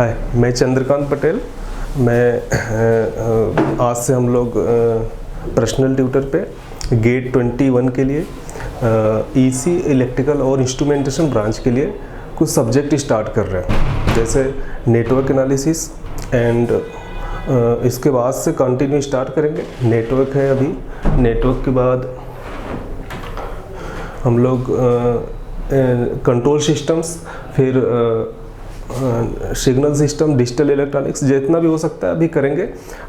हाय, मैं चंद्रकांत पटेल। आज से हम लोग पर्सनल ट्यूटर पे गेट 21 के लिए ईसी इलेक्ट्रिकल और इंस्ट्रूमेंटेशन ब्रांच के लिए कुछ सब्जेक्ट स्टार्ट कर रहे हैं, जैसे नेटवर्क एनालिसिस एंड इसके बाद से कंटिन्यू स्टार्ट करेंगे। नेटवर्क है अभी, नेटवर्क के बाद हम लोग कंट्रोल सिस्टम्स, फिर सिग्नल सिस्टम, डिजिटल इलेक्ट्रॉनिक्स, जितना भी हो सकता है अभी करेंगे।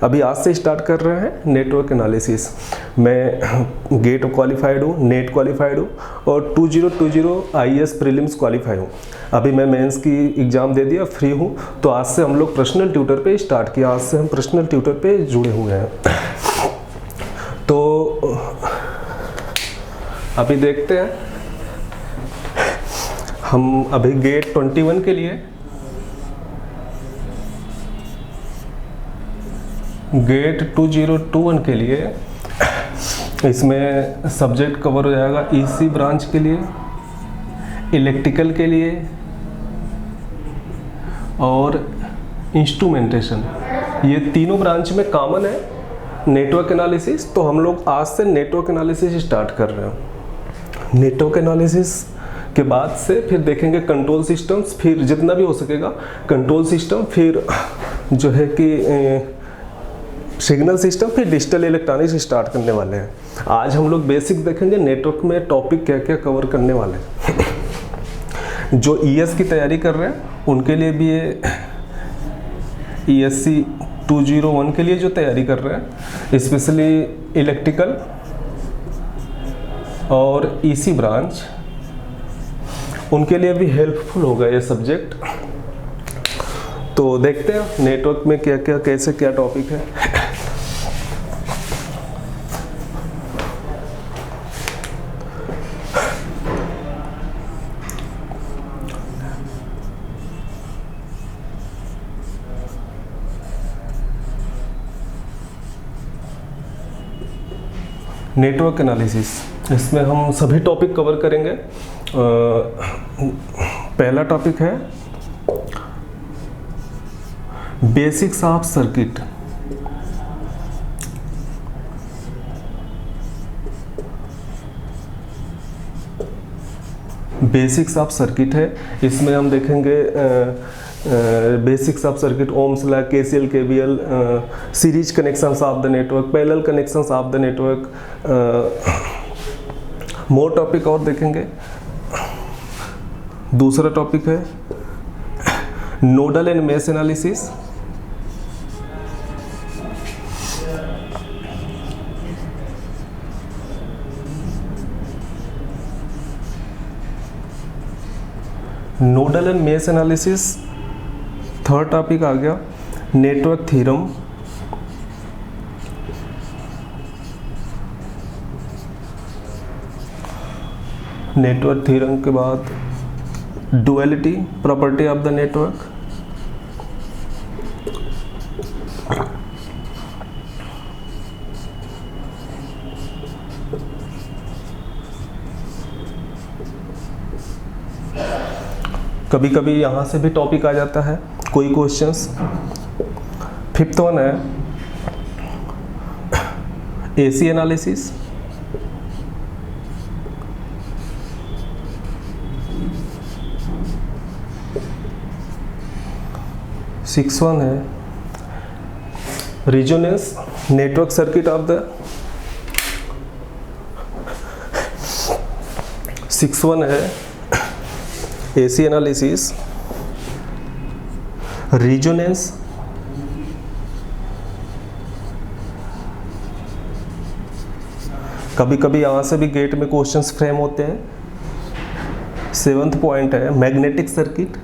अभी आज से स्टार्ट कर रहे हैं नेटवर्क एनालिसिस। मैं गेट क्वालिफाइड हूँ, नेट क्वालिफाइड हूँ और 2020 IAS प्रीलिम्स क्वालिफाई हूँ। अभी मैं मेंस की एग्ज़ाम दे दिया, फ्री हूँ। तो आज से हम लोग पर्सनल ट्यूटर पे स्टार्ट किया। आज से हम पर्सनल ट्यूटर पे जुड़े हुए हैं। तो अभी देखते हैं, हम अभी गेट 21 के लिए, गेट 2021 के लिए इसमें सब्जेक्ट कवर हो जाएगा ईसी ब्रांच के लिए, इलेक्ट्रिकल के लिए और इंस्ट्रूमेंटेशन। ये तीनों ब्रांच में कॉमन है नेटवर्क एनालिसिस। तो हम लोग आज से नेटवर्क एनालिसिस स्टार्ट कर रहे हैं। नेटवर्क एनालिसिस के बाद से फिर देखेंगे कंट्रोल सिस्टम्स, फिर जितना भी हो सकेगा कंट्रोल सिस्टम, फिर जो है कि सिग्नल सिस्टम, फिर डिजिटल इलेक्ट्रॉनिक्स स्टार्ट करने वाले हैं। आज हम लोग बेसिक देखेंगे नेटवर्क में टॉपिक क्या क्या कवर करने वाले हैं। जो ES की तैयारी कर रहे हैं उनके लिए भी ये ESC 201 के लिए जो तैयारी कर रहे हैं, स्पेशली इलेक्ट्रिकल और EC ब्रांच, उनके लिए भी हेल्पफुल होगा ये सब्जेक्ट। तो देखते हैं नेटवर्क में क्या क्या, कैसे क्या टॉपिक है। नेटवर्क एनालिसिस, इसमें हम सभी टॉपिक कवर करेंगे। पहला टॉपिक है basics of circuit. Basics of circuit है, इसमें हम देखेंगे basics of circuit, Ohm's law, KCL, KVL, series connections of the network, parallel connections of the network, more topic और देखेंगे। दूसरा टॉपिक है nodal and mesh analysis. Nodal and mesh analysis. Third topic आ गया नेटवर्क थ्योरम। नेटवर्क थ्योरम के बाद duality, property of the network. कभी कभी यहाँ से भी टॉपिक आ जाता है कोई क्वेश्चंस। फिफ्थ वन है AC एनालिसिस। सिक्स वन है resonance, network circuit of the. Six one है AC एनालिसिस, रेजोनेंस, कभी कभी यहाँ से भी गेट में क्वेश्चंस फ्रेम होते हैं। सेवंथ पॉइंट है मैग्नेटिक सर्किट।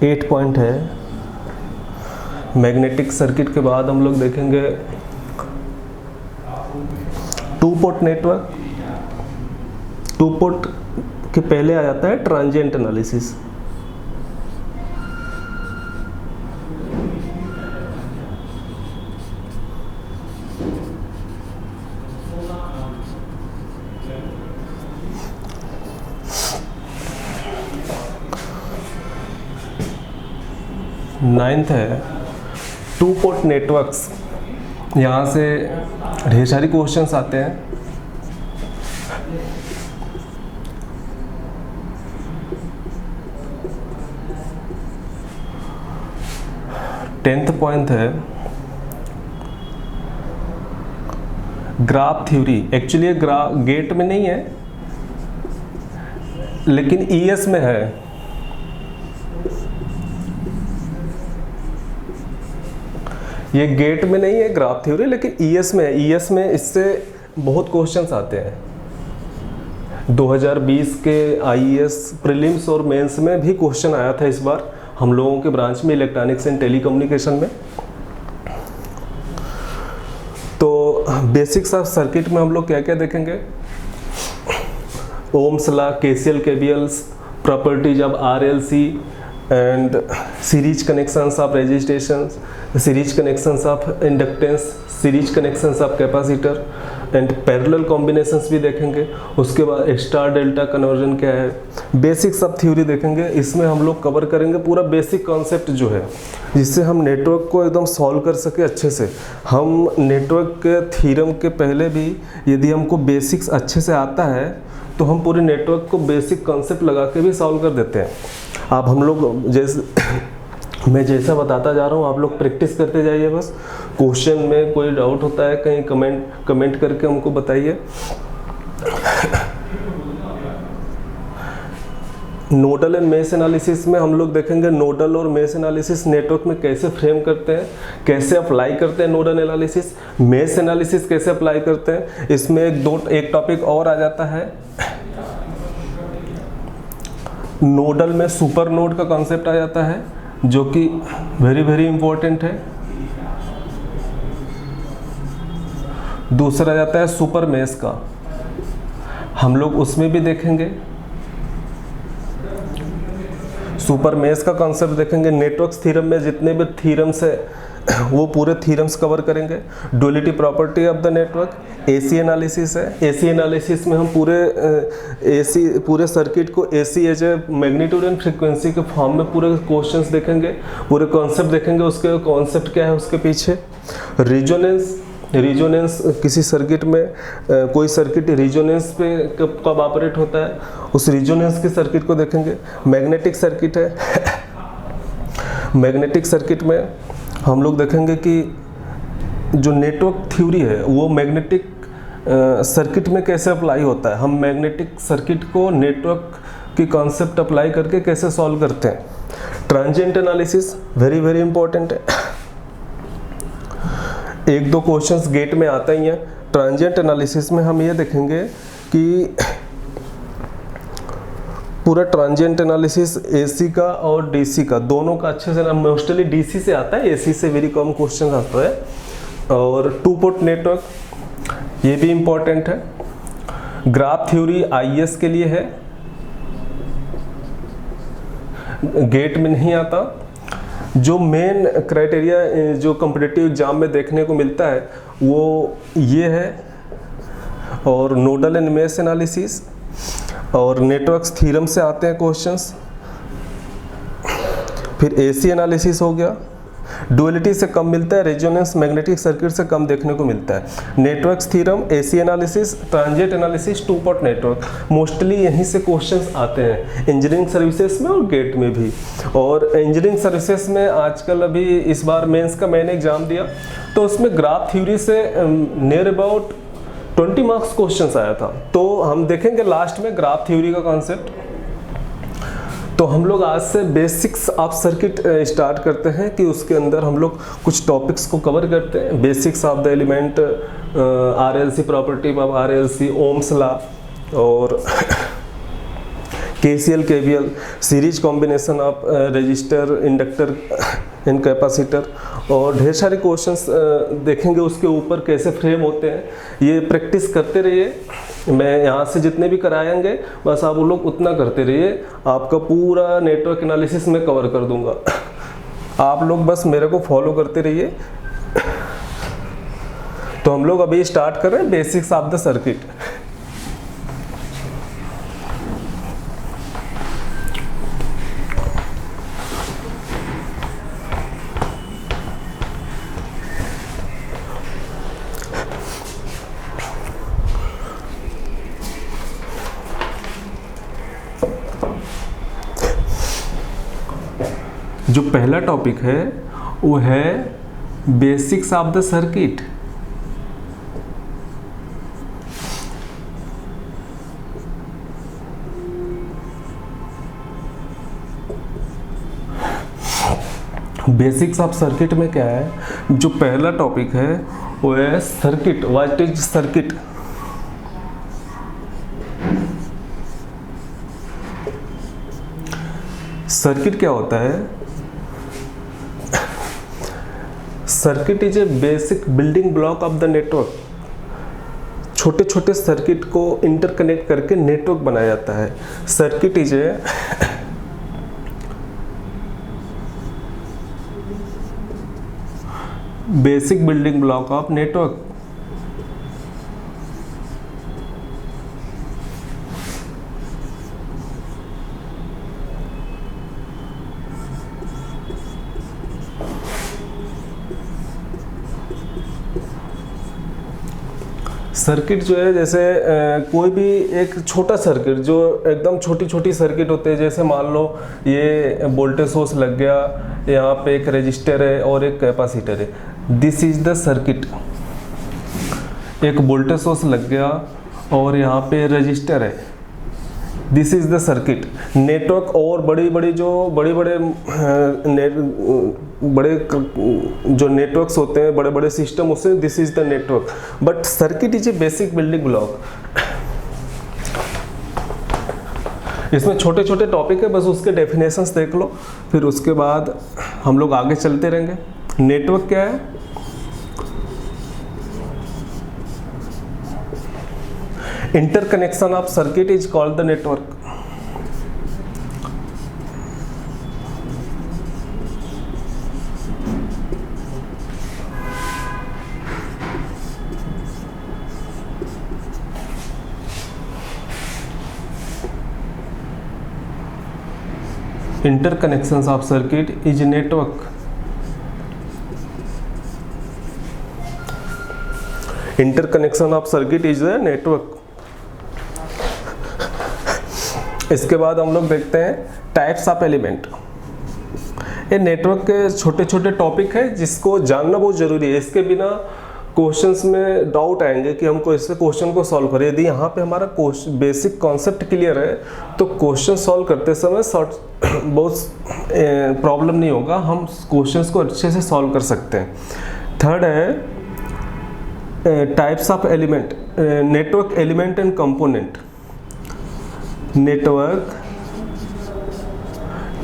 एट पॉइंट है मैग्नेटिक सर्किट के बाद हम लोग देखेंगे two port network. Two port के पहले आ जाता है ट्रांजिएंट एनालिसिस। 9th है टू पोर्ट नेटवर्क्स। यहाँ से ढेर सारी क्वेश्चंस आते हैं। टेंथ पॉइंट है ग्राफ थ्योरी। एक्चुअली ये गेट में नहीं है लेकिन ईएस में है। ये गेट में नहीं है ग्राफ थ्योरी, लेकिन ईएस में है। ईएस में इससे बहुत क्वेश्चंस आते हैं। 2020 के आईएएस प्रीलिम्स और मेंस में भी क्वेश्चन आया था इस बार हम लोगों के ब्रांच में, इलेक्ट्रॉनिक्स एंड टेलीकम्युनिकेशन में। तो बेसिक्स ऑफ सर्किट में हम लोग क्या क्या देखेंगे? Ohm's law, KCL, KVLs, properties of RLC and series connections of resistance, series connections of inductance, series connections of capacitor and parallel combinations भी देखेंगे। उसके बाद स्टार डेल्टा कन्वर्जन क्या है, बेसिक्स ऑफ थ्योरी देखेंगे। इसमें हम लोग कवर करेंगे पूरा बेसिक कॉन्सेप्ट जो है, जिससे हम नेटवर्क को एकदम सॉल्व कर सके अच्छे से। हम नेटवर्क के थ्योरम के पहले भी यदि हमको बेसिक्स अच्छे से आता है तो हम पूरे नेटवर्क को बेसिक कॉन्सेप्ट लगा के भी सॉल्व कर देते हैं। आप हम लोग जैसे मैं जैसा बताता जा रहा हूँ आप लोग प्रैक्टिस करते जाइए। बस क्वेश्चन में कोई डाउट होता है कहीं कमेंट करके हमको बताइए। नोडल एंड मेश एनालिसिस में हम लोग देखेंगे नोडल और मेश एनालिसिस नेटवर्क में कैसे फ्रेम करते हैं, कैसे अप्लाई करते हैं नोडल एनालिसिस, मेश एनालिसिस कैसे अप्लाई करते हैं। इसमें एक टॉपिक और आ जाता है, नोडल में सुपर नोड का कॉन्सेप्ट आ जाता है जो कि वेरी इंपॉर्टेंट है। दूसरा आ जाता है सुपर मेश का, हम लोग उसमें भी देखेंगे। सुपर मेश का कॉन्सेप्ट देखेंगे। नेटवर्क थ्योरम में जितने भी थ्योरम्स है वो पूरे थ्योरम्स कवर करेंगे। Duality property of the network, AC analysis है। एसी एनालिसिस में हम पूरे सर्किट को AC as a magnitude and frequency के फॉर्म में पूरे क्वेश्चंस देखेंगे, पूरे कॉन्सेप्ट देखेंगे। उसके कॉन्सेप्ट क्या है उसके पीछे। रिजोनेंस किसी सर्किट में कोई सर्किट रिजोनेंस पे कब ऑपरेट होता है, उस रिजोनेंस के सर्किट को देखेंगे। मैग्नेटिक सर्किट है, मैग्नेटिक सर्किट में हम लोग देखेंगे कि जो नेटवर्क थ्योरी है वो मैग्नेटिक सर्किट में कैसे अप्लाई होता है। हम मैग्नेटिक सर्किट को नेटवर्क की कॉन्सेप्ट अप्लाई करके कैसे सॉल्व करते हैं। ट्रांजिएंट एनालिसिस वेरी इंपॉर्टेंट है। एक दो क्वेश्चंस गेट में आता ही है। ट्रांजिएंट एनालिसिस में हम ये देखेंगे कि पूरा ट्रांजिएंट एनालिसिस एसी का और डीसी का दोनों का अच्छे से, मोस्टली डीसी से आता है, एसी से वेरी कम क्वेश्चन आता है। और टू पोर्ट नेटवर्क ये भी इम्पोर्टेंट है। ग्राफ थ्योरी आईएस के लिए है, गेट में नहीं आता। जो मेन क्राइटेरिया जो कॉम्पिटिटिव एग्जाम में देखने को मिलता है वो ये है। और नोडल एंड मेश एनालिसिस और नेटवर्क्स थ्योरम से आते हैं क्वेश्चंस। फिर एसी एनालिसिस हो गया, डुअलिटी से कम मिलता है, रेजोनेंस मैग्नेटिक सर्किट से कम देखने को मिलता है। Networks theorem, AC analysis, transient analysis, two port network, mostly यहीं से क्वेश्चंस आते हैं इंजीनियरिंग सर्विसेज में और गेट में भी। और इंजीनियरिंग सर्विसेज में आजकल अभी इस बार मेंस का मैंने एग्जाम दिया तो उसमें ग्राफ थ्योरी से नियर अबाउट 20 मार्क्स क्वेश्चंस आया था। तो हम देखेंगे लास्ट में ग्राफ थ्योरी का कॉन्सेप्ट। तो हम लोग आज से बेसिक्स ऑफ सर्किट स्टार्ट करते हैं कि उसके अंदर हम लोग कुछ टॉपिक्स को कवर करते हैं। Basics of the element, RLC, property of RLC, Ohm's law और KCL, KVL, series combination of resistor, inductor and capacitor और ढेर सारे क्वेश्चंस देखेंगे उसके ऊपर कैसे फ्रेम होते हैं। ये प्रैक्टिस करते रहिए। मैं यहाँ से जितने भी कराएंगे बस आप वो लोग उतना करते रहिए, आपका पूरा नेटवर्क एनालिसिस में कवर कर दूंगा। आप लोग बस मेरे को फॉलो करते रहिए। तो हम लोग अभी स्टार्ट कर रहे हैं बेसिक्स ऑफ द सर्किट। जो पहला टॉपिक है वो है basics of the circuit. Basics of circuit में क्या है, जो पहला टॉपिक है वो है circuit. What is circuit? Circuit क्या होता है? Circuit is a basic building block of the network. छोटे छोटे सर्किट को इंटरकनेक्ट करके नेटवर्क बनाया जाता है। Circuit is a basic building block of network. Circuit जो है, जैसे कोई भी एक छोटा सर्किट, जो एकदम छोटी छोटी सर्किट होते हैं, जैसे मान लो ये वोल्टेज सोर्स लग गया, यहाँ पे एक रजिस्टर है और एक कैपेसिटर है, दिस इज द सर्किट। एक वोल्टेज सोर्स लग गया और यहाँ पे रजिस्टर है, this is the circuit. Network और बड़े बड़े जो नेटवर्क्स होते हैं, बड़े बड़े सिस्टम, उससे this is the network. But circuit is a basic building block. इसमें छोटे छोटे टॉपिक है, बस उसके डेफिनेशंस देख लो, फिर उसके बाद हम लोग आगे चलते रहेंगे। नेटवर्क क्या है? Interconnection of circuit is called the network. Interconnections of circuit is network. Interconnection of circuit is a network. इसके बाद हम लोग देखते हैं टाइप्स ऑफ एलिमेंट। ये नेटवर्क के छोटे छोटे टॉपिक है जिसको जानना बहुत जरूरी है। इसके बिना क्वेश्चंस में डाउट आएंगे कि हमको इससे क्वेश्चन को सॉल्व करें। यदि यहाँ पे हमारा बेसिक कॉन्सेप्ट क्लियर है तो क्वेश्चन सॉल्व करते समय बहुत प्रॉब्लम नहीं होगा, हम क्वेश्चंस को अच्छे से सॉल्व कर सकते हैं। थर्ड है types of element, network element and component. Network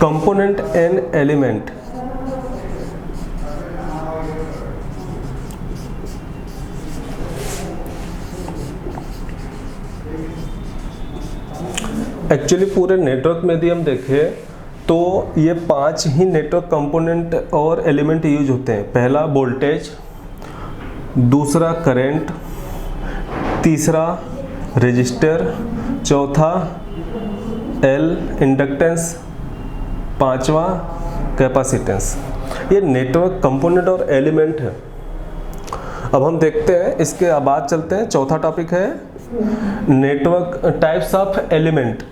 component and element. Actually पूरे नेटवर्क में यदि हम देखें तो ये 5 ही नेटवर्क कंपोनेंट और एलिमेंट यूज होते हैं। पहला वोल्टेज, दूसरा करंट, तीसरा रजिस्टर, चौथा एल इंडक्टेंस, पांचवा कैपेसिटेंस। ये नेटवर्क कंपोनेंट और एलिमेंट है। अब हम देखते हैं, इसके बाद चलते हैं। चौथा टॉपिक है नेटवर्क टाइप्स ऑफ एलिमेंट।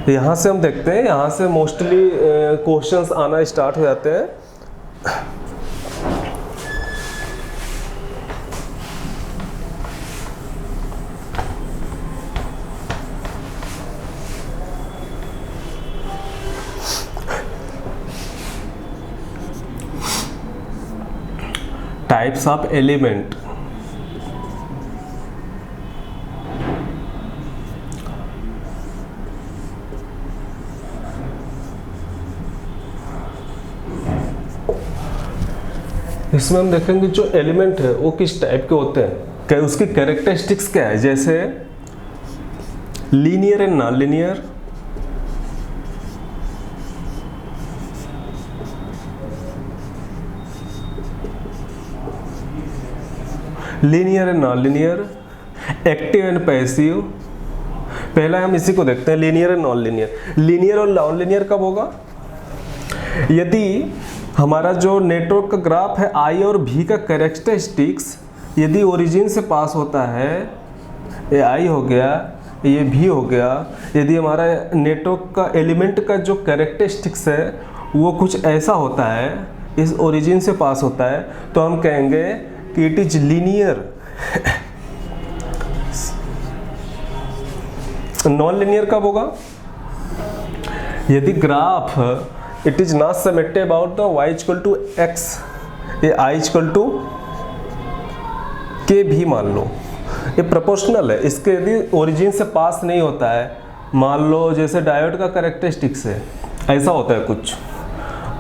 यहाँ से हम देखते हैं, यहाँ से मोस्टली क्वेश्चंस आना स्टार्ट हो जाते हैं। Types of element. इसमें हम देखेंगे जो एलिमेंट है वो किस टाइप के होते हैं, क्या उसकी कैरेक्टरिस्टिक्स क्या है। जैसे linear and non linear, linear and non linear, active and passive. पहला हम इसी को देखते हैं, linear and non linear. Linear और नॉन लीनियर कब होगा? यदि हमारा जो नेटवर्क का ग्राफ है, आई और भी का कैरेक्टरिस्टिक्स यदि ओरिजिन से पास होता है, ये आई हो गया, ये भी हो गया, यदि हमारा नेटवर्क का एलिमेंट का जो कैरेक्टरिस्टिक्स है वो कुछ ऐसा होता है, इस ओरिजिन से पास होता है, तो हम कहेंगे कि it is linear. Non linear कब होगा? यदि graph it is not symmetric about the y equal to x, ये i इक्वल टू k भी मान लो, ये प्रोपोर्शनल है, इसके यदि ओरिजिन से पास नहीं होता है, मान लो जैसे डायोड का कैरेक्टरिस्टिक्स है ऐसा होता है कुछ,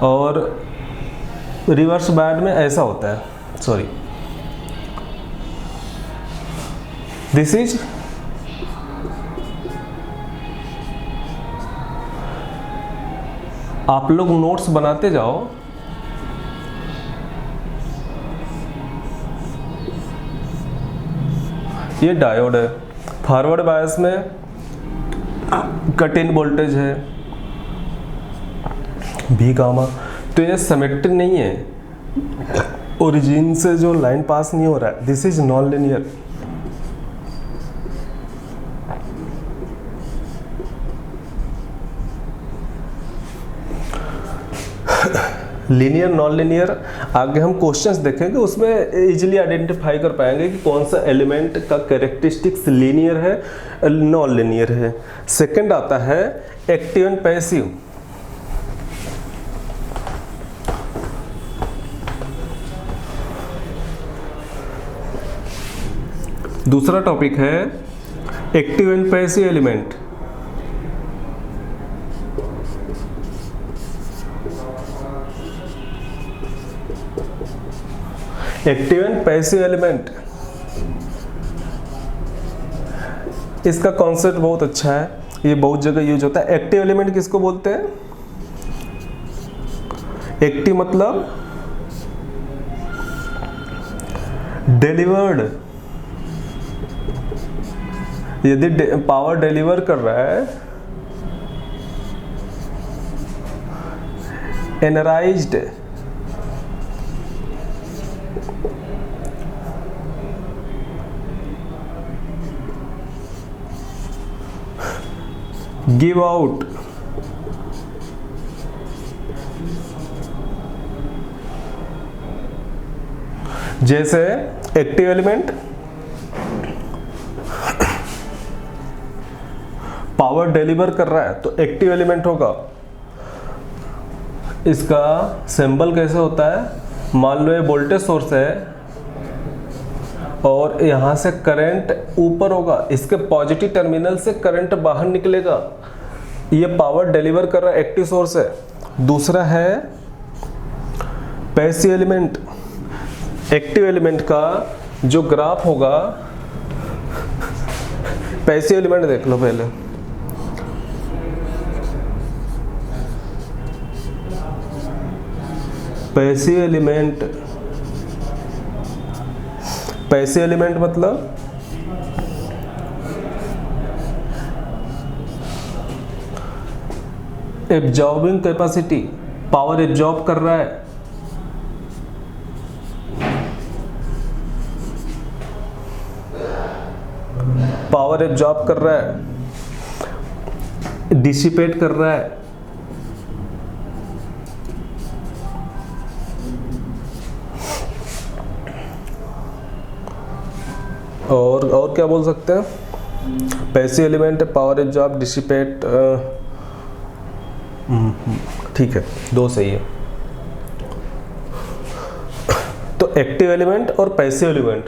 और रिवर्स बैंड में ऐसा होता है, सॉरी दिस इज आप लोग नोट्स बनाते जाओ, ये डायोड है, फॉरवर्ड बायस में कट इन वोल्टेज है भी गामा, तो ये सिमेट्रिक नहीं है, ओरिजिन से जो लाइन पास नहीं हो रहा है, this is non linear. Linear non linear आगे हम क्वेश्चंस देखेंगे, उसमें इजीली आइडेंटिफाई कर पाएंगे कि कौन सा एलिमेंट का कैरेक्टरिस्टिक्स लीनियर है नॉन लीनियर है। सेकंड आता है एक्टिव एंड पैसिव। दूसरा टॉपिक है active and passive element. Active and passive element, इसका कॉन्सेप्ट बहुत अच्छा है, ये बहुत जगह यूज होता है। एक्टिव एलिमेंट किसको बोलते हैं? एक्टिव मतलब डिलीवर्ड, यदि पावर डिलीवर कर रहा है, एनर्जाइज्ड, गिव आउट, जैसे एक्टिव एलिमेंट पावर डिलीवर कर रहा है तो एक्टिव एलिमेंट होगा। इसका सिंबल कैसे होता है? मान लो ये वोल्टेज सोर्स है और यहां से करंट ऊपर होगा, इसके पॉजिटिव टर्मिनल से करंट बाहर निकलेगा, ये पावर डिलीवर कर रहा है, एक्टिव सोर्स है। दूसरा है पैसिव एलिमेंट। एक्टिव एलिमेंट का जो ग्राफ होगा, पैसिव एलिमेंट देख लो पहले, पैसिव एलिमेंट, पैसिव एलिमेंट मतलब एब्जॉर्बिंग कैपेसिटी, पावर एब्जॉर्ब कर रहा है, पावर एब्जॉर्ब कर रहा है, डिसिपेट कर रहा है। और क्या बोल सकते हैं? Passive element power absorb, dissipate, ठीक है, दो सही है। तो एक्टिव एलिमेंट और पैसिव एलिमेंट,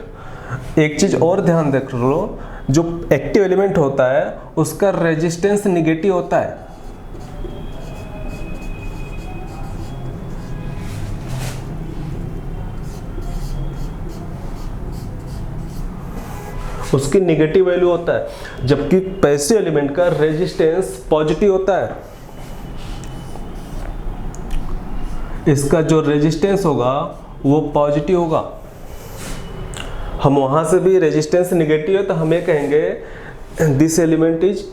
एक चीज और ध्यान देख लो, जो एक्टिव एलिमेंट होता है उसका रेजिस्टेंस निगेटिव होता है, उसकी निगेटिव वैल्यू होता है, जबकि पैसिव एलिमेंट का रेजिस्टेंस पॉजिटिव होता है। इसका जो रेजिस्टेंस होगा वो पॉजिटिव होगा। हम वहां से भी रेजिस्टेंस निगेटिव है तो हमें कहेंगे दिस एलिमेंट इज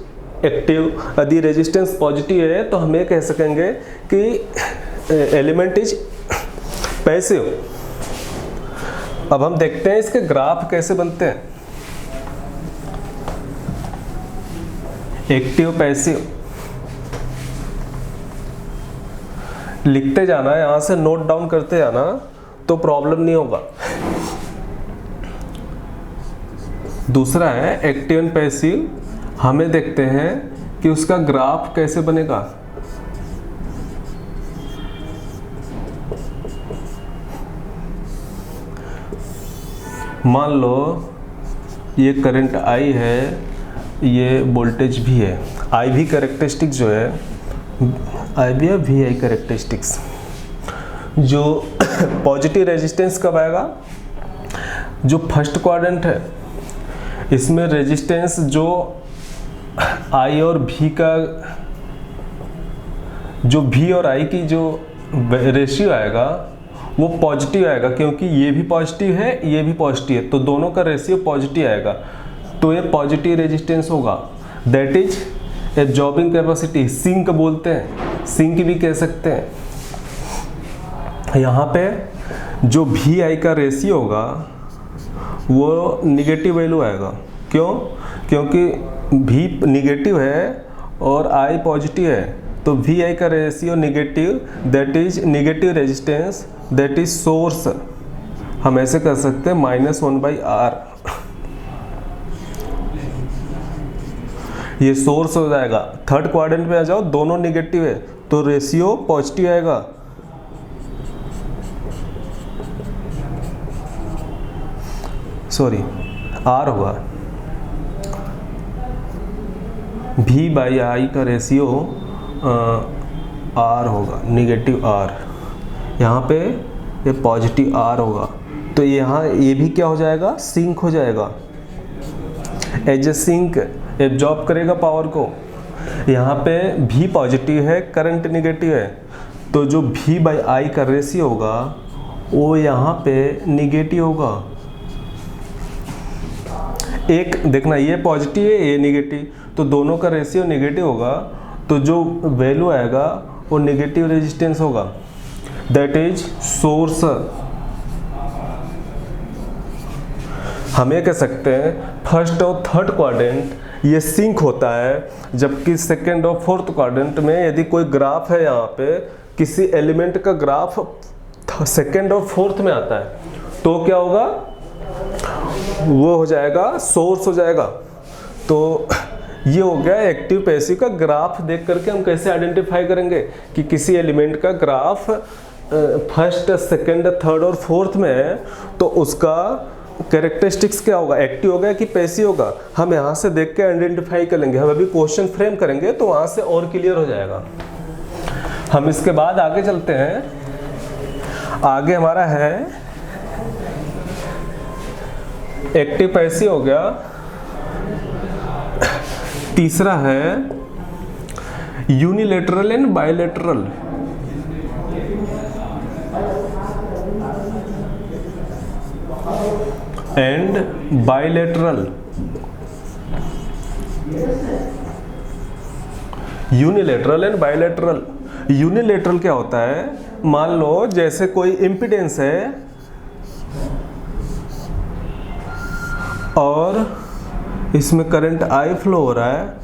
एक्टिव। यदि रेजिस्टेंस पॉजिटिव है तो हमें कह सकेंगे कि एलिमेंट इज पैसिव। अब हम देखते हैं इसके ग्राफ कैसे बनते हैं। एक्टिव पैसिव लिखते जाना, यहां से नोट डाउन करते जाना तो प्रॉब्लम नहीं होगा। दूसरा है एक्टिव एंड पैसिव, हमें देखते हैं कि उसका ग्राफ कैसे बनेगा। मान लो ये करंट I है, ये वोल्टेज भी है। I V कैरेक्टरिस्टिक्स जो है, I V है VI कैरेक्टरिस्टिक्स, जो पॉजिटिव रेजिस्टेंस कब आएगा, जो फर्स्ट क्वाड्रेंट है इसमें रेजिस्टेंस जो I और V का, जो V और I की जो रेशियो आएगा वो पॉजिटिव आएगा, क्योंकि ये भी पॉजिटिव है ये भी पॉजिटिव है, तो दोनों का रेशियो पॉजिटिव आएगा, तो ये पॉजिटिव रेजिस्टेंस होगा। That is absorbing capacity, sink बोलते हैं, सिंक भी कह सकते हैं। यहाँ पे जो भी आई का रेशियो होगा वो निगेटिव वैल्यू आएगा। क्यों? क्योंकि भी निगेटिव है और आई पॉजिटिव है, तो वी आई का ratio negative, that is negative resistance, that is source. हम ऐसे कर सकते हैं -1/R, ये सोर्स हो जाएगा। थर्ड क्वाड्रेंट में आ जाओ, दोनों निगेटिव है तो रेशियो पॉजिटिव आएगा। सॉरी, R होगा, V/I का रेशियो R होगा, निगेटिव R। यहाँ पे ये पॉजिटिव R होगा, तो यहाँ ये भी क्या हो जाएगा, सिंक हो जाएगा। एज ए सिंक एब्जॉर्ब करेगा पावर को। यहाँ पे V पॉजिटिव है, करंट निगेटिव है, तो जो V/I का रेशियो होगा वो यहाँ पे निगेटिव होगा। एक देखना, ये पॉजिटिव है ये निगेटिव, तो दोनों का रेशियो निगेटिव होगा, तो जो वैल्यू आएगा वो निगेटिव रेजिस्टेंस होगा, दैट इज सोर्स। हम ये कह सकते हैं फर्स्ट और थर्ड क्वाड्रेंट ये सिंक होता है, जबकि सेकंड और फोर्थ क्वाड्रेंट में यदि कोई ग्राफ है, यहाँ पे किसी एलिमेंट का ग्राफ सेकंड और फोर्थ में आता है, तो क्या होगा, वो हो जाएगा सोर्स हो जाएगा। तो ये हो गया एक्टिव पैसिव का ग्राफ। देख करके हम कैसे आइडेंटिफाई करेंगे कि किसी एलिमेंट का ग्राफ फर्स्ट, सेकंड, थर्ड और फोर्थ में है, तो उसका कैरेक्टरिस्टिक्स क्या होगा, एक्टिव होगा कि पैसिव होगा। हम यहाँ से देख के आइडेंटिफाई कर लेंगे। हम अभी क्वेश्चन फ्रेम करेंगे तो वहाँ से और क्लियर हो जाएगा। हम इसके बाद आगे चलते हैं। आगे हमारा है एक्टिव पैसिव हो गया। तीसरा है unilateral and bilateral. Unilateral and bilateral. Unilateral क्या होता है, मान लो जैसे कोई इम्पीडेंस है और इसमें करंट I फ्लो हो रहा है,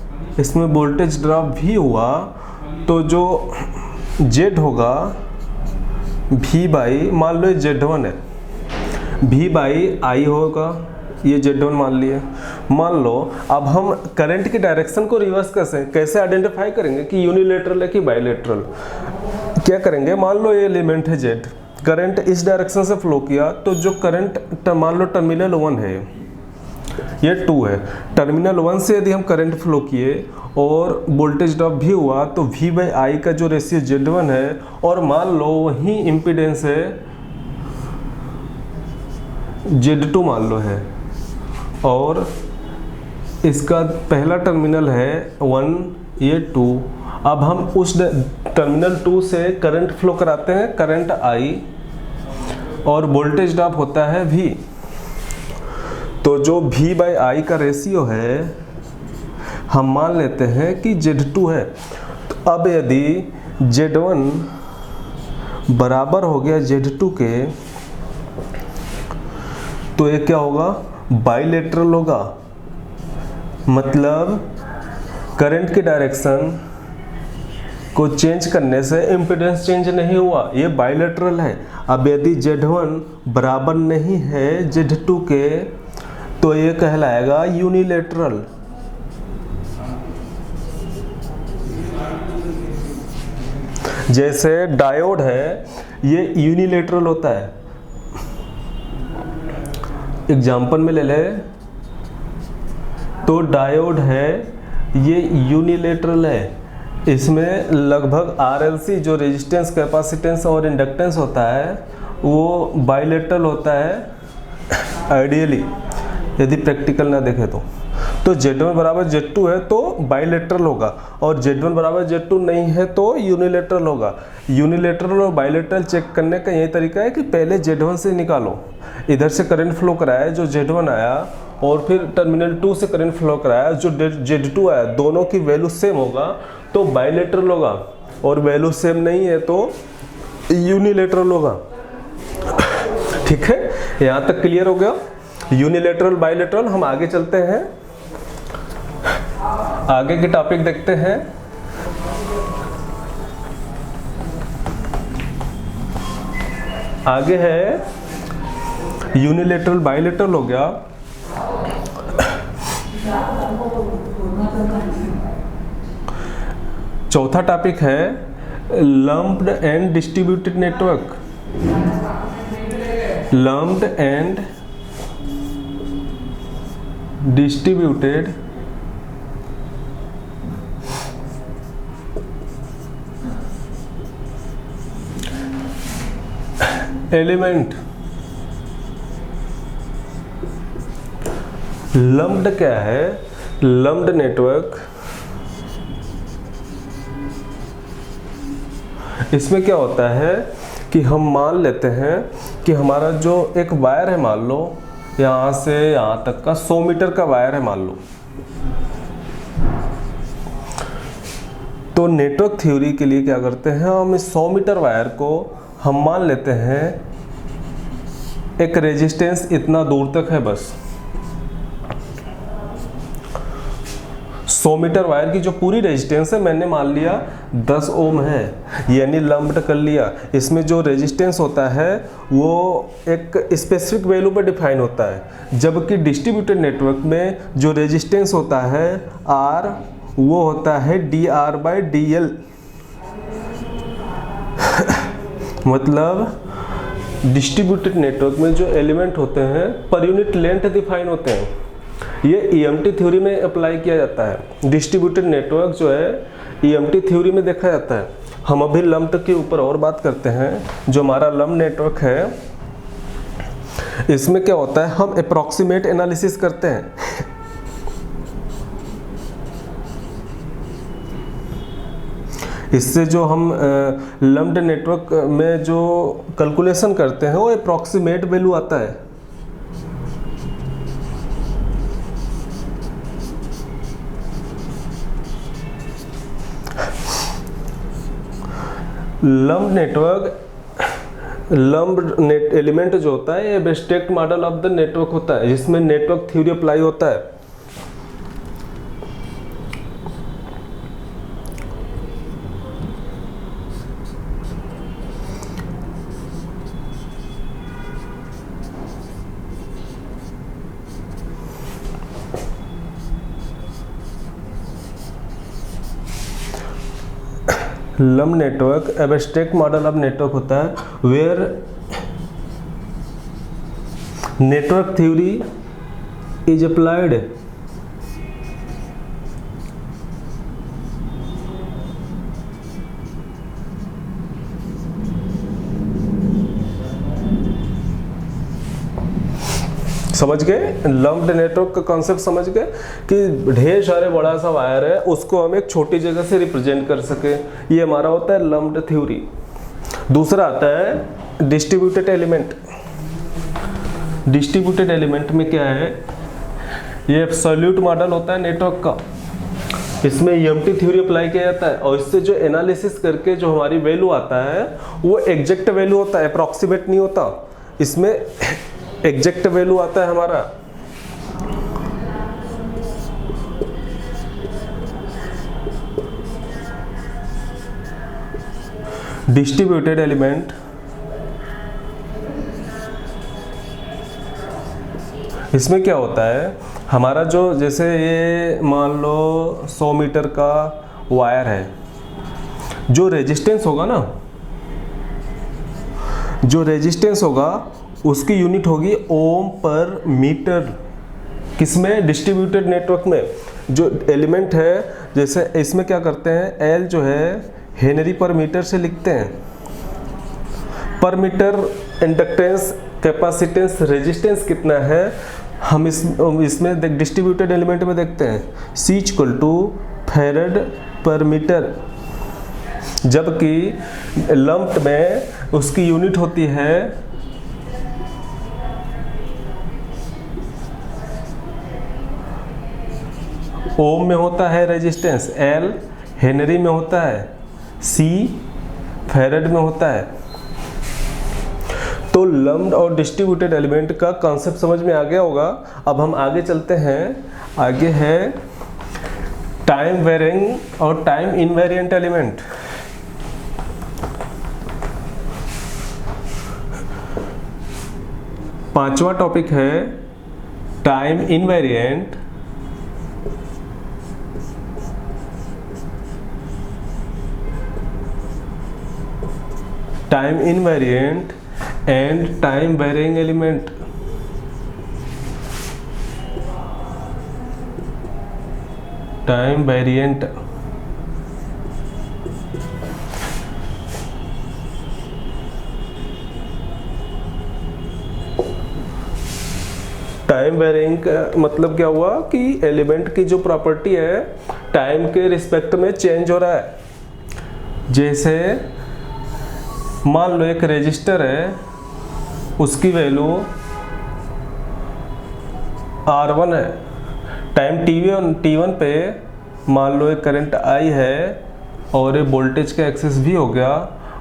इसमें वोल्टेज ड्रॉप भी हुआ, तो जो Z होगा V/, मान लो ये Z1 है, V/I होगा, ये Z1 मान लिए। मान लो अब हम करंट की डायरेक्शन को रिवर्स कैसे आइडेंटिफाई करेंगे कि यूनिलेटरल है कि बायलेटरल। क्या करेंगे, मान लो ये एलिमेंट है Z, करंट इस डायरेक्शन से फ्लो किया, तो जो करंट मान लो टर्मिनल 1 है, ये 2 है, टर्मिनल 1 से यदि हम करंट फ्लो किए और वोल्टेज ड्रॉप भी हुआ, तो V/I का जो रेशियो Z1 है, और मान लो वही इम्पीडेंस है Z2 मान लो है, और इसका पहला टर्मिनल है 1, ये 2। अब हम उस टर्मिनल 2 से करंट फ्लो कराते हैं, करंट I, और वोल्टेज ड्रॉप होता है V। तो जो V/I का रेशियो है हम मान लेते हैं कि Z2 है। तो अब यदि Z1 बराबर हो गया Z2 के, तो ये क्या होगा, बाइलेटरल होगा, मतलब करंट की डायरेक्शन को चेंज करने से इम्पीडेंस चेंज नहीं हुआ, ये बाइलेटरल है। अब यदि Z1 बराबर नहीं है Z2 के तो ये कहलाएगा यूनिलेटरल। जैसे डायोड है ये यूनिलेटरल होता है, एग्जाम्पल में ले ले तो डायोड है ये यूनिलेटरल है, इसमें लगभग RLC जो रेजिस्टेंस, कैपेसिटेंस और इंडक्टेंस होता है वो बाइलेटरल होता है आइडियली, यदि प्रैक्टिकल ना देखे तो Z1 बराबर Z2 है तो बाइलेटरल होगा, और Z1 बराबर Z2 नहीं है तो यूनिलेटरल होगा। यूनिलेटरल और बाइलेटरल चेक करने का यही तरीका है कि पहले Z1 से निकालो, इधर से करंट फ्लो कराया जो Z1 आया, और फिर टर्मिनल 2 से करंट फ्लो कराया जो Z2 आया, दोनों की वैल्यू सेम होगा तो बाइलेटरल होगा, और वैल्यू सेम नहीं है तो यूनिलेटरल होगा। ठीक है, यहाँ तक क्लियर हो गया यूनिलेटरल बाइलेटरल। हम आगे चलते हैं, आगे के टॉपिक देखते हैं। आगे है यूनिलेटरल बाइलेटरल हो गया। चौथा टॉपिक है lumped and distributed network. Lumped and distributed element. Lumped क्या है, लम्प्ड नेटवर्क, इसमें क्या होता है कि हम मान लेते हैं कि हमारा जो एक वायर है, मान लो यहाँ से यहाँ तक का 100 मीटर का वायर है मान लो, तो नेटवर्क थ्योरी के लिए क्या करते हैं, हम इस 100 मीटर वायर को हम मान लेते हैं एक रेजिस्टेंस इतना दूर तक है, बस 100 मीटर वायर की जो पूरी रेजिस्टेंस है मैंने मान लिया 10 ओम है, यानी लम्प्ड कर लिया। इसमें जो रेजिस्टेंस होता है वो एक स्पेसिफिक वैल्यू पर डिफाइन होता है, जबकि डिस्ट्रीब्यूटेड नेटवर्क में जो रेजिस्टेंस होता है R वो होता है DR/DL। मतलब डिस्ट्रीब्यूटेड नेटवर्क में जो एलिमेंट होते हैं पर यूनिट लेंथ डिफाइन होते हैं, ये EMT थ्योरी में अप्लाई किया जाता है। डिस्ट्रीब्यूटेड नेटवर्क जो है EMT थ्योरी में देखा जाता है। हम अभी लम्प्ड के ऊपर और बात करते हैं। जो हमारा लम्प्ड नेटवर्क है इसमें क्या होता है, हम अप्रॉक्सीमेट एनालिसिस करते हैं। इससे जो हम लम्प्ड नेटवर्क में जो कैलकुलेशन करते हैं वो अप्रॉक्सीमेट वैल्यू आता है। Lumped network, lumped net element जो होता है ये abstract model of the network होता है, जिसमें नेटवर्क थ्योरी अप्लाई होता है। Lumped network abstract model of network होता है where network theory is applied. समझ गए, लम्प्ड नेटवर्क का कॉन्सेप्ट समझ गए कि ढेर सारे बड़ा सा वायर है उसको हम एक छोटी जगह से रिप्रेजेंट कर सके, ये हमारा होता है लम्प्ड थ्योरी। दूसरा आता है डिस्ट्रीब्यूटेड एलिमेंट। डिस्ट्रीब्यूटेड एलिमेंट में क्या है, ये एब्सोल्यूट मॉडल होता है नेटवर्क का, इसमें EMT थ्योरी अप्लाई किया जाता है और इससे जो एनालिसिस करके जो हमारी वैल्यू आता है वो एग्जैक्ट वैल्यू होता है, अप्रॉक्सीमेट नहीं होता। इसमें एग्जैक्ट वैल्यू आता है हमारा डिस्ट्रीब्यूटेड एलिमेंट इसमें क्या होता है हमारा जो जैसे ये मान लो 100 मीटर का वायर है, जो रेजिस्टेंस होगा ना, जो रेजिस्टेंस होगा उसकी यूनिट होगी ओम पर मीटर। किसमें? डिस्ट्रीब्यूटेड नेटवर्क में। जो एलिमेंट है जैसे इसमें क्या करते हैं, एल जो है हेनरी पर मीटर से लिखते हैं। पर मीटर इंडक्टेंस, कैपेसिटेंस, रेजिस्टेंस कितना है हम इसमें डिस्ट्रीब्यूटेड एलिमेंट में देखते हैं, C = फैरड पर मीटर। जबकि लम्प्ड में उसकी यूनिट होती है ओम में होता है रेजिस्टेंस, L हेनरी में होता है, C फैरड में होता है। तो लम्प्ड और डिस्ट्रीब्यूटेड एलिमेंट का कॉन्सेप्ट समझ में आ गया होगा। अब हम आगे चलते हैं। आगे है टाइम वेरिंग और टाइम इनवेरिएंट एलिमेंट। पांचवा टॉपिक है time invariant and time varying element। Time variant time varying का मतलब क्या हुआ कि एलिमेंट की जो प्रॉपर्टी है टाइम के रिस्पेक्ट में चेंज हो रहा है। जैसे मान लो एक रेजिस्टर है, उसकी वैल्यू R1 है, टाइम T1 पे मान लो एक करंट I है और ये वोल्टेज का एक्सेस भी हो गया।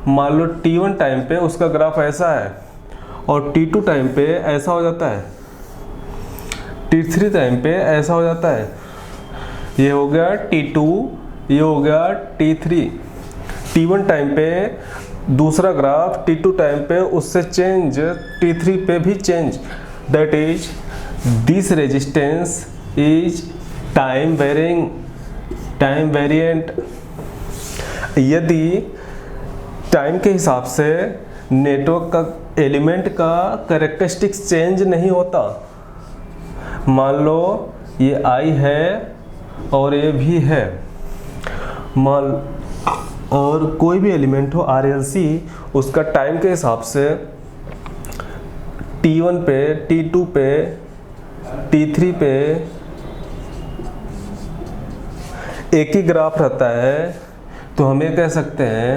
मान लो T1 टाइम पे उसका ग्राफ ऐसा है और T2 टाइम पे ऐसा हो जाता है, T3 टाइम पे ऐसा हो जाता है। ये हो गया T2, ये हो गया T3। T1 टाइम पे दूसरा ग्राफ, T2 टाइम पे उससे चेंज, T3 पे भी change. That is this resistance is time varying, time variant. यदि टाइम के हिसाब से नेटवर्क का एलिमेंट का कैरेक्टरिस्टिक्स चेंज नहीं होता, मान लो ये I है और ये भी है, और कोई भी एलिमेंट हो RLC, उसका टाइम के हिसाब से T1 पे, T2 पे, T3 पे एक ही ग्राफ रहता है, तो हम ये कह सकते हैं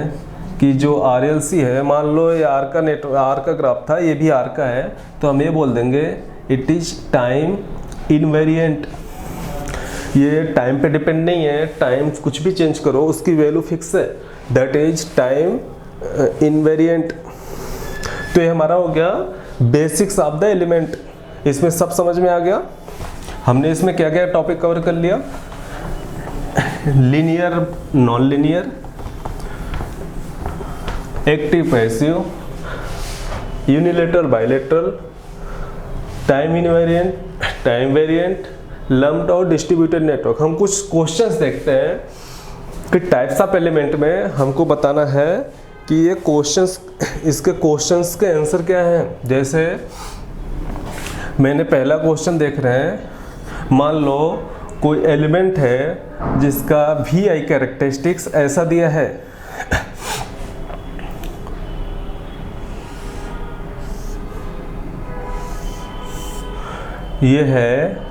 कि जो RLC है, मान लो ये R का ग्राफ था, ये भी R का है, तो हम ये बोल देंगे इट इज टाइम इनवेरिएंट। ये टाइम पे डिपेंड नहीं है, टाइम कुछ भी चेंज करो उसकी वैल्यू फिक्स है, दैट इज टाइम इनवेरिएंट। तो ये हमारा हो गया बेसिक्स ऑफ द एलिमेंट। इसमें सब समझ में आ गया। हमने इसमें क्या क्या टॉपिक कवर कर लिया, linear, non linear, active passive, unilateral bilateral, time invariant, time variant, lumped और डिस्ट्रीब्यूटेड नेटवर्क। हम कुछ क्वेश्चंस देखते हैं कि टाइप्स ऑफ एलिमेंट में हमको बताना है कि ये क्वेश्चंस, इसके क्वेश्चंस के आंसर क्या हैं। जैसे मैंने पहला क्वेश्चन देख रहे हैं, मान लो कोई एलिमेंट है जिसका VI कैरेक्टरिस्टिक्स ऐसा दिया है, ये है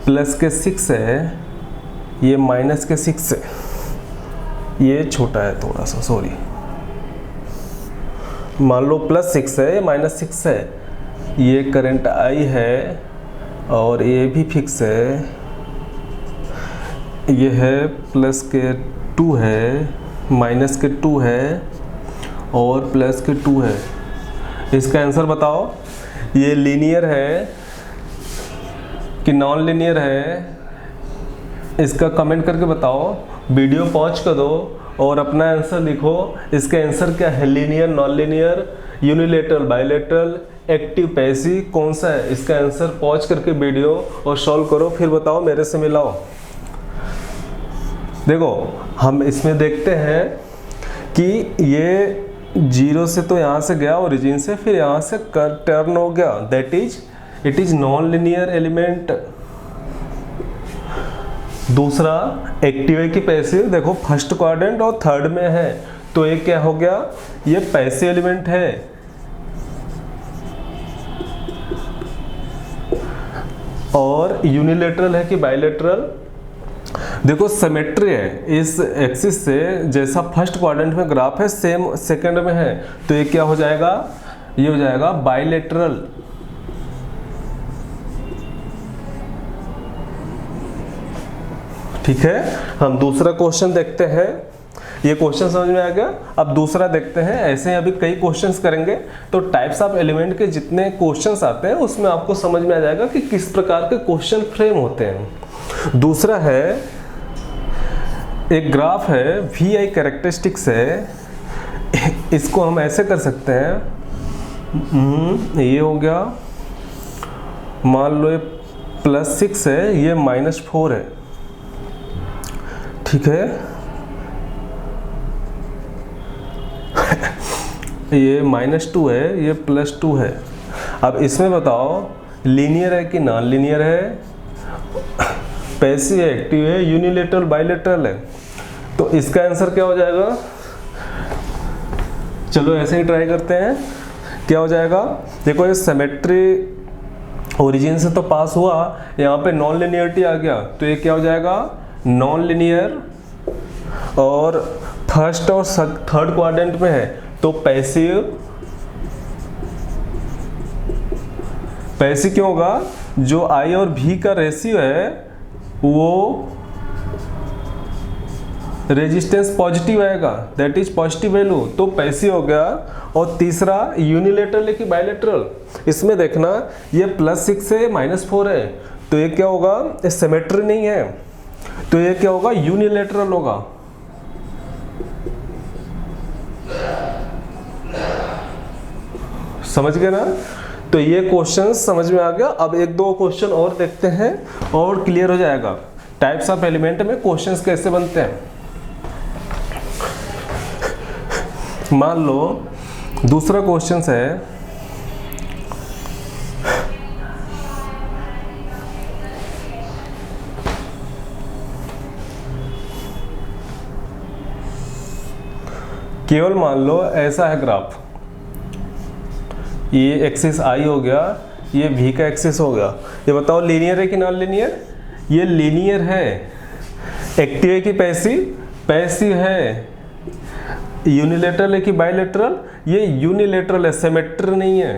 प्लस के 6 है, ये माइनस के 6 है, ये छोटा है थोड़ा सा, सॉरी। मान लो +6 है, माइनस 6 है, ये करंट I है और ये भी फिक्स है, ये है प्लस के 2 है, माइनस के 2 है और प्लस के 2 है। इसका आंसर बताओ, ये लीनियर है कि नॉन लीनियर है, इसका कमेंट करके बताओ। वीडियो पॉज कर दो और अपना आंसर लिखो। इसका आंसर क्या है, linear, non linear, unilateral, bilateral, active, passive, कौन सा है? इसका आंसर पॉज करके वीडियो और सॉल्व करो, फिर बताओ, मेरे से मिलाओ। देखो हम इसमें देखते हैं कि ये 0 से तो यहाँ से गया ओरिजिन से, फिर यहाँ से टर्न हो गया, that is it is non linear element. दूसरा एक्टिव है कि पैसिव, देखो फर्स्ट क्वाड्रेंट और थर्ड में है, तो ये क्या हो गया, ये पैसिव एलिमेंट है। और यूनिलेटरल है कि बायलेटरल, देखो सिमेट्री है इस एक्सिस से, जैसा फर्स्ट क्वाड्रेंट में ग्राफ है सेम सेकंड में है, तो ये क्या हो जाएगा, ये हो जाएगा बायलेटरल। ठीक है, हम दूसरा क्वेश्चन देखते हैं। ये क्वेश्चन समझ में आ गया। अब दूसरा देखते हैं। ऐसे ही अभी कई क्वेश्चंस करेंगे, तो टाइप्स ऑफ एलिमेंट के जितने क्वेश्चंस आते हैं उसमें आपको समझ में आ जाएगा कि किस प्रकार के क्वेश्चन फ्रेम होते हैं। दूसरा है, एक ग्राफ है, वी आई कैरेक्टरिस्टिक्स है, इसको हम ऐसे कर सकते हैं, ये हो गया, मान लो ये +6 है, ये -4 है, ठीक है, ये -2 है, ये +2 है। अब इसमें बताओ लीनियर है कि नॉन लीनियर है, पैसिव है, एक्टिव है, यूनिलेटरल, बायलेटरल है, तो इसका आंसर क्या हो जाएगा। चलो ऐसे ही ट्राई करते हैं, क्या हो जाएगा। देखो ये सिमेट्री ओरिजिन से तो पास हुआ, यहाँ पे नॉन लिनियरिटी आ गया, तो ये क्या हो जाएगा, नॉन लिनियर, और फर्स्ट और थर्ड क्वाड्रेंट में है तो पैसिव। पैसिव क्यों होगा, जो आई और भी का रेशियो है वो रेजिस्टेंस पॉजिटिव आएगा, दैट इज पॉजिटिव वैल्यू, तो पैसिव हो गया। और तीसरा यूनिलेटरल है कि बायलेटरल, इसमें देखना ये +6 से -4 है, तो ये क्या होगा, ये सिमेट्री नहीं है, तो ये क्या होगा, यूनिलेटरल होगा। समझ गए ना। तो ये क्वेश्चन समझ में आ गया। अब एक दो क्वेश्चन और देखते हैं और क्लियर हो जाएगा टाइप्स ऑफ एलिमेंट में क्वेश्चंस कैसे बनते हैं। मान लो दूसरा क्वेश्चन है, केवल मान लो ऐसा है ग्राफ, ये एक्सिस आई हो गया, ये भी का एक्सिस हो गया, ये बताओ लीनियर है कि नॉन लीनियर। ये लीनियर है। एक्टिव है कि पैसिव, पैसिव है। यूनिलेटरल है कि बायलेटरल, ये यूनिलेटरल है, सिमेट्री नहीं है।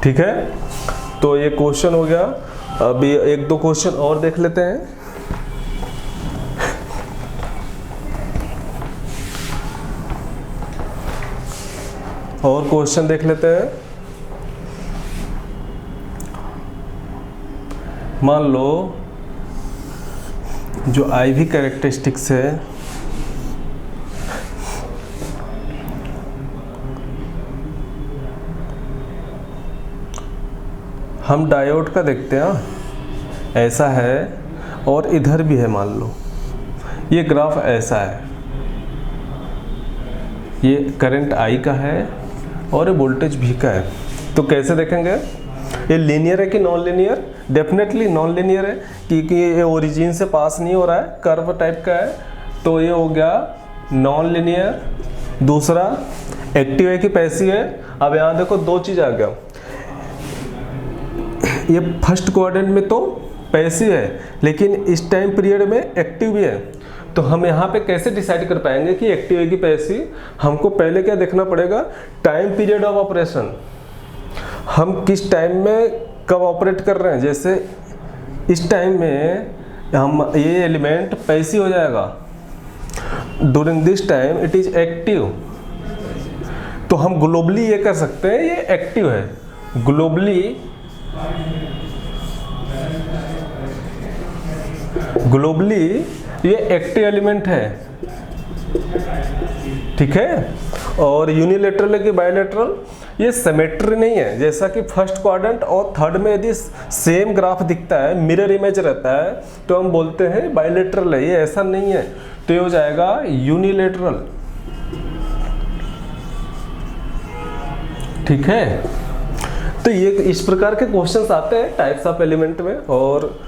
ठीक है, तो ये क्वेश्चन हो गया। अभी एक दो क्वेश्चन और देख लेते हैं। और क्वेश्चन देख लेते हैं। मान लो जो आई वी कैरेक्टरिस्टिक्स है, हम डायोड का देखते हैं, ऐसा है और इधर भी है। मान लो ये ग्राफ ऐसा है, ये करंट आई का है और ये वोल्टेज भी का है, तो कैसे देखेंगे, ये लीनियर है कि non linear. Definitely non linear है क्योंकि ये ओरिजिन से पास नहीं हो रहा है, कर्व टाइप का है, तो ये हो गया नॉन लीनियर। दूसरा एक्टिव है कि पैसिव है। अब यहाँ देखो दो चीज़ आ गया, ये फर्स्ट क्वाड्रेंट में तो पैसिव है लेकिन इस टाइम पीरियड में एक्टिव भी है, तो हम यहाँ पे कैसे डिसाइड कर पाएंगे कि एक्टिव है कि पैसिव। हमको पहले क्या देखना पड़ेगा, टाइम पीरियड ऑफ ऑपरेशन, हम किस टाइम में कब ऑपरेट कर रहे हैं। जैसे इस टाइम में हम ये एलिमेंट पैसिव हो जाएगा, during this time it is active. तो हम ग्लोबली ये कर सकते हैं, ये एक्टिव है, ग्लोबली ये एक्टिव एलिमेंट है, ठीक है। और यूनिलेटरल है कि बायलेटरल, ये सिमेट्री नहीं है, जैसा कि फर्स्ट क्वाड्रेंट और थर्ड में यदि सेम ग्राफ दिखता है, मिरर इमेज रहता है, तो हम बोलते हैं बायलेटरल है। ये ऐसा नहीं है, तो ये हो जाएगा यूनिलेटरल, ठीक है। तो ये इस प्रकार के क्वेश्चंस आते हैं टाइप्स ऑफ एलिमेंट में, और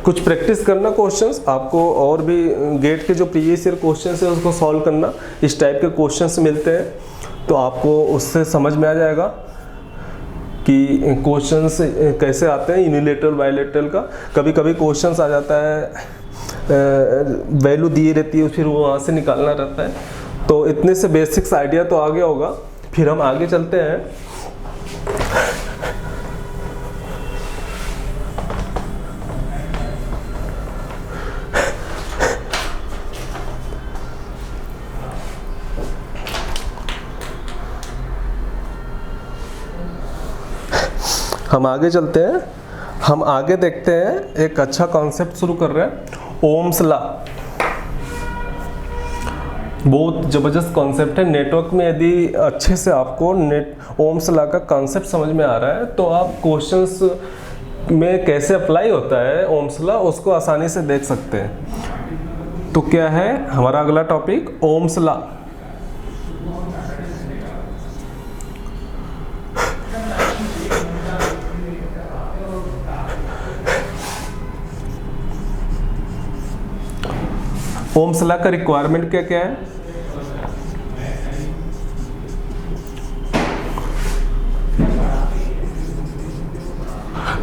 कुछ प्रैक्टिस करना क्वेश्चंस आपको, और भी गेट के जो प्रीवियस ईयर क्वेश्चंस है उसको सॉल्व करना। इस टाइप के क्वेश्चंस मिलते हैं तो आपको उससे समझ में आ जाएगा कि क्वेश्चंस कैसे आते हैं यूनिलेटरल बायलेटरल का। कभी कभी क्वेश्चंस आ जाता है, वैल्यू दी रहती है, फिर वो वहाँ से निकालना रहता है। तो इतने से बेसिक्स आइडिया तो आ गया होगा। फिर हम आगे चलते हैं। हम आगे चलते हैं, हम आगे देखते हैं, एक अच्छा कॉन्सेप्ट शुरू कर रहे हैं, ओम्स लॉ। बहुत ज़बरदस्त कॉन्सेप्ट है। नेटवर्क में यदि अच्छे से आपको ओम्स लॉ का कॉन्सेप्ट समझ में आ रहा है तो आप क्वेश्चंस में कैसे अप्लाई होता है ओम्स लॉ उसको आसानी से देख सकते हैं। तो क्या है हमारा अगला topic, Ohm's law. Ohms law का रिक्वायरमेंट क्या क्या है?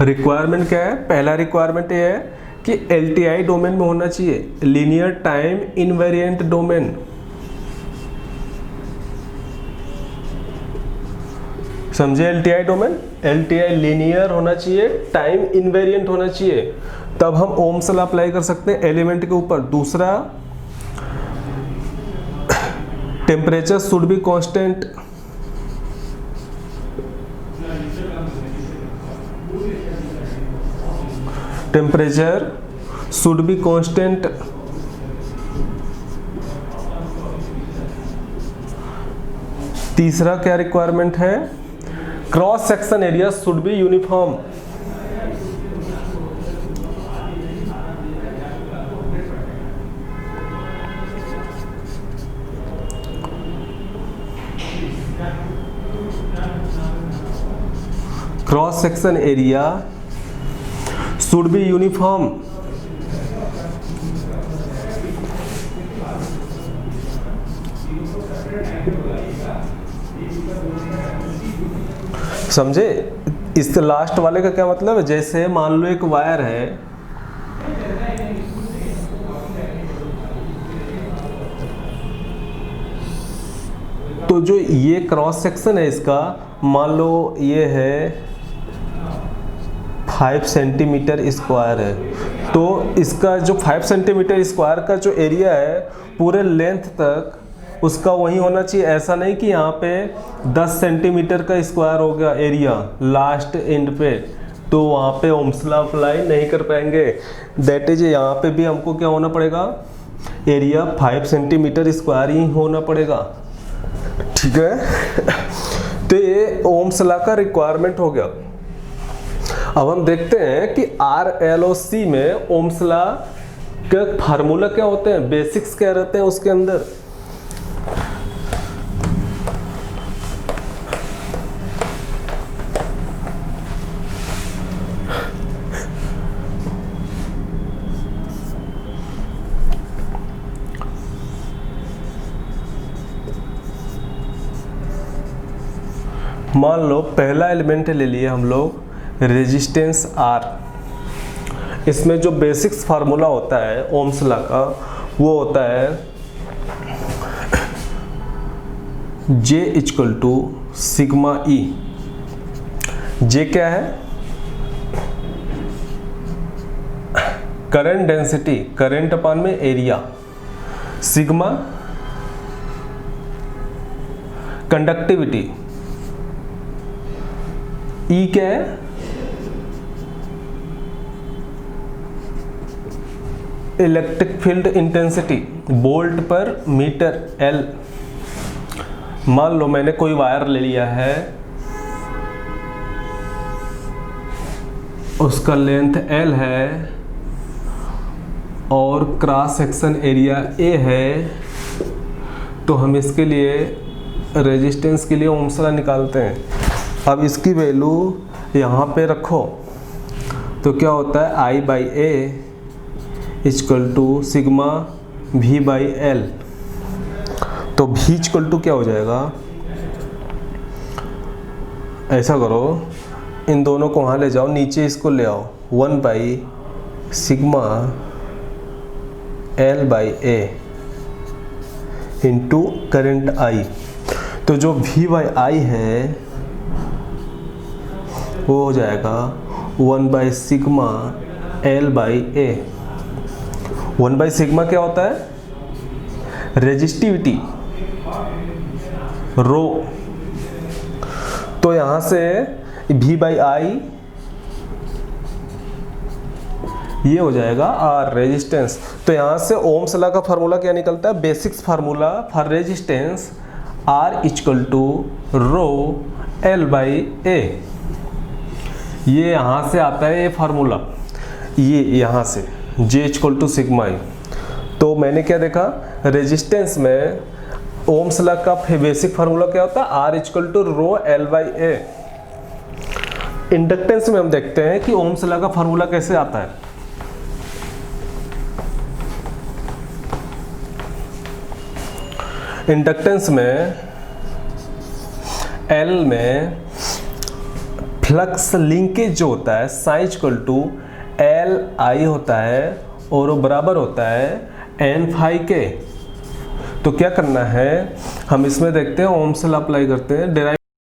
रिक्वायरमेंट क्या है? पहला रिक्वायरमेंट ये है कि एलटीआई डोमेन में होना चाहिए, लीनियर टाइम इनवेरिएंट डोमेन। समझे एलटीआई डोमेन? एलटीआई लीनियर होना चाहिए, टाइम इनवेरिएंट होना चाहिए, तब हम ओम्स लॉ अप्लाई कर सकते हैं एलिमेंट के ऊपर। दूसरा, temperature should be constant. Temperature should be constant. तीसरा क्या रिक्वायरमेंट है? Cross section area should be uniform. Cross section area should be uniform. समझे? इस लास्ट वाले का क्या मतलब है? जैसे मान लो एक वायर है, तो जो ये क्रॉस सेक्शन है इसका, मान लो ये है 5 सेंटीमीटर स्क्वायर है, तो इसका जो 5 सेंटीमीटर स्क्वायर का जो एरिया है पूरे लेंथ तक उसका वही होना चाहिए। ऐसा नहीं कि यहाँ पे 10 सेंटीमीटर का स्क्वायर हो गया एरिया लास्ट एंड पे, तो वहाँ पे ओम्स लॉ अप्लाई नहीं कर पाएंगे। दैट इज यहाँ पे भी हमको क्या होना पड़ेगा, एरिया 5 सेंटीमीटर स्क्वायर ही होना पड़ेगा, ठीक है। तो ये ओम्स लॉ का रिक्वायरमेंट हो गया। अब हम देखते हैं कि RLOC में ओम्स लॉ के फार्मूला क्या होते हैं, बेसिक्स क्या रहते हैं उसके अंदर। मान लो पहला एलिमेंट ले लिए हम लोग रेजिस्टेंस R। इसमें जो बेसिक्स फार्मूला होता है ओम्स लॉ का वो होता है J = सिग्मा E। J क्या है? करंट डेंसिटी, करंट अपान में एरिया। सिग्मा कंडक्टिविटी, ई क्या है, इलेक्ट्रिक फील्ड इंटेंसिटी वोल्ट पर मीटर एल। मान लो मैंने कोई वायर ले लिया है, उसका लेंथ एल है और क्रॉस सेक्शन एरिया ए है, तो हम इसके लिए रेजिस्टेंस के लिए ओम्स लॉ निकालते हैं। अब इसकी वैल्यू यहाँ पे रखो तो क्या होता है, I by A equal to sigma V by L. तो वी इक्वल टू क्या हो जाएगा, ऐसा करो इन दोनों को वहाँ ले जाओ, नीचे इसको ले आओ, 1 by sigma L by A into current आई। तो जो वी बाई आई है वो हो जाएगा 1 by sigma L by A. 1 by sigma क्या होता है, रेजिस्टिविटी रो। तो यहां से वी बाई आई ये हो जाएगा आर रेजिस्टेंस। तो यहां से ओम्स लॉ का फार्मूला क्या निकलता है, basics formula for resistance R equal to rho L by A. ये यहां से आता है ये फार्मूला, ये यहां से J equal to sigma I. तो मैंने क्या देखा, रेजिस्टेंस में ओम्स लॉ का बेसिक फार्मूला क्या होता है, R equal to rho L by A. Inductance में हम देखते हैं कि ओम्स लॉ का फार्मूला कैसे आता है। इंडक्टेंस में L में फ्लक्स लिंकेज जो होता है psi equal to L I होता है और वो बराबर होता है एन फाई के। तो क्या करना है, हम इसमें देखते हैं ओम्स लॉ अप्लाई करते हैं, डिराइव